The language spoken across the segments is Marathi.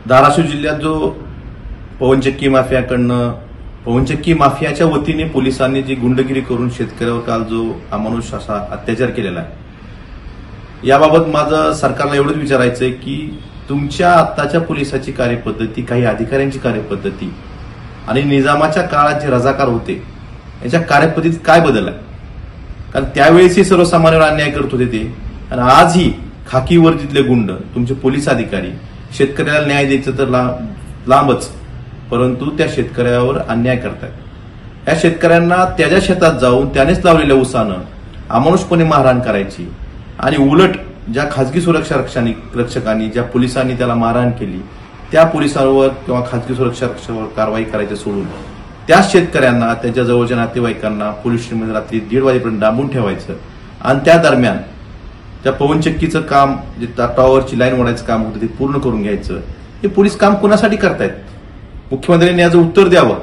धाराशिव जिल्ह्यात जो पवनचक्की माफियाकडनं पवनचक्की माफियाच्या वतीने पोलिसांनी जी गुंडगिरी करून शेतकऱ्यावर काल जो अमानुष असा अत्याचार केलेला आहे, याबाबत माझं सरकारला एवढंच विचारायचं आहे की तुमच्या आत्ताच्या पोलिसाची कार्यपद्धती, काही अधिकाऱ्यांची कार्यपद्धती आणि निजामाच्या काळात जे रजाकार होते याच्या कार्यपद्धतीत काय बदल आहे? कारण त्यावेळेसही सर्वसामान्यांवर अन्याय करत होते ते, आणि आजही खाकी वर्दीतले गुंड, तुमचे पोलीस अधिकारी शेतकऱ्याला न्याय द्यायचं तर लांबच, परंतु त्या शेतकऱ्यावर अन्याय करतात। या शेतकऱ्यांना त्याच्या शेतात जाऊन त्यानेच लावलेल्या उसानं अमानुषपणे मारहाण करायची, आणि उलट ज्या खासगी सुरक्षा रक्षकांनी ज्या पोलिसांनी त्याला मारहाण केली त्या पोलिसांवर किंवा खासगी सुरक्षा रक्षकावर कारवाई करायची सोडून त्याच शेतकऱ्यांना, त्याच्या जवळच्या नातेवाईकांना पोलीस स्टेशनमध्ये रात्री 1:30 वाजेपर्यंत डांबून ठेवायचं, आणि त्या दरम्यान त्या पवनचक्कीचं काम, जे टॉवरची लाईन ओढायचं काम होतं ते पूर्ण करून घ्यायचं। हे पोलीस काम कोणासाठी करतायत? मुख्यमंत्र्यांनी याचं उत्तर द्यावं।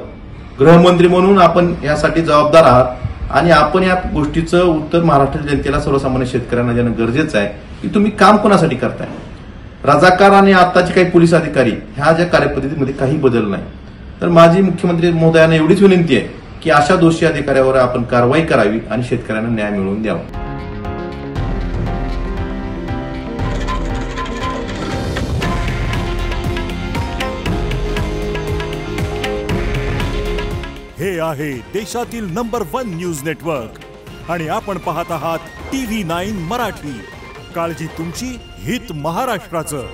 गृहमंत्री म्हणून आपण यासाठी जबाबदार आहात, आणि आपण या गोष्टीचं उत्तर महाराष्ट्र जनतेला, सर्वसामान्य शेतकऱ्यांना देणं गरजेचं आहे की तुम्ही काम कोणासाठी करताय। रजाकार आणि आताचे काही पोलीस अधिकारी ह्या ज्या कार्यपद्धतीमध्ये काही बदल नाही, तर माझी मुख्यमंत्री महोदयांना एवढीच विनंती आहे की अशा दोषी अधिकाऱ्यावर आपण कारवाई करावी आणि शेतकऱ्यांना न्याय मिळवून द्यावा। हे आहे देशातील नंबर 1 न्यूज नेटवर्क आणि आपण पाहत आहात TV9 मराठी। काळजी तुमची, हित महाराष्ट्राचं।